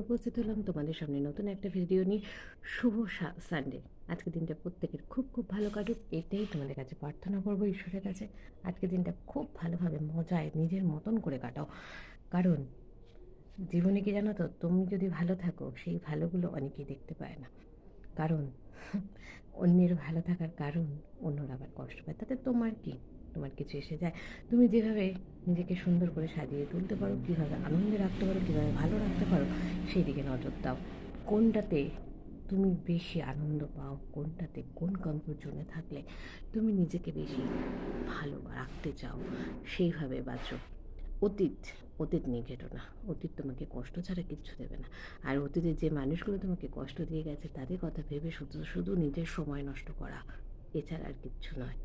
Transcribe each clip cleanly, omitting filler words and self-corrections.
উপস্থিত হলাম তোমাদের সামনে নতুন একটা ভিডিও নিয়ে। শুভ সানডে। আজকে দিনটা প্রত্যেকের খুব খুব ভালো কাটুক, এটাই তোমাদের কাছে প্রার্থনা করবো ঈশ্বরের কাছে। আজকে দিনটা খুব ভালোভাবে মজায় নিজের মতন করে কাটাও। কারণ জীবনে কি জানো তো, তুমি যদি ভালো থাকো সেই ভালোগুলো অনেকেই দেখতে পায় না। কারণ অন্যের ভালো থাকার কারণ অন্যরা আবার কষ্ট পায়, তাতে তোমার কি? তোমার কিছু এসে যায়? তুমি যেভাবে নিজেকে সুন্দর করে সাজিয়ে তুলতে পারো, কীভাবে আনন্দে রাখতে পারো, কীভাবে ভালো রাখতে পারো, সেই দিকে নজর দাও। কোনটাতে তুমি বেশি আনন্দ পাও, কোনটাতে কোন কমফোর্ট জোনে থাকলে তুমি নিজেকে বেশি ভালো রাখতে চাও, সেইভাবে বাঁচো। অতীত অতীত নিয়ে ঘেটো না। অতীত তোমাকে কষ্ট ছাড়া কিচ্ছু দেবে না। আর অতীতের যে মানুষগুলো তোমাকে কষ্ট দিয়ে গেছে তাদের কথা ভেবে শুধু শুধু নিজের সময় নষ্ট করা, এছাড়া আর কিচ্ছু নয়।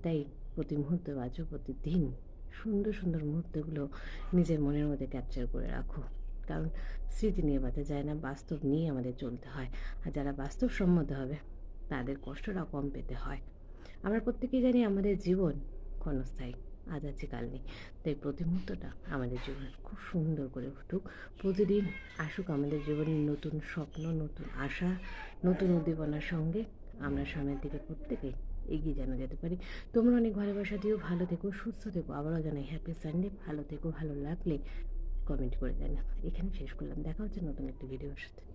তাই প্রতি মুহূর্তে বাঁচো, প্রতিদিন সুন্দর সুন্দর মুহূর্তগুলো নিজের মনের মধ্যে ক্যাপচার করে রাখো। কারণ স্মৃতি নিয়ে বাঁচা যায় না, বাস্তব নিয়ে আমাদের চলতে হয়। আর যারা বাস্তবসম্মত হবে তাদের কষ্টটা কম পেতে হয়। আমরা প্রত্যেকেই জানি আমাদের জীবন ক্ষণস্থায়ী, আজ আছে কাল নেই। তাই প্রতি মুহূর্তটা আমাদের জীবনে খুব সুন্দর করে উঠুক। প্রতিদিন আসুক আমাদের জীবনে নতুন স্বপ্ন, নতুন আশা, নতুন উদ্দীপনার সঙ্গে আমরা সামনের দিকে প্রত্যেকে এগিয়ে যেন যেতে পারি। তোমরা অনেক ভালোবাসা দিও, ভালো থেকো, সুস্থ থেকো। আবারও জানাই হ্যাপি সানডে। ভালো থেকো, ভালো লাগলে কমেন্ট করে জানাও। এখানে শেষ করলাম, দেখা হচ্ছে নতুন একটি ভিডিওর সাথে।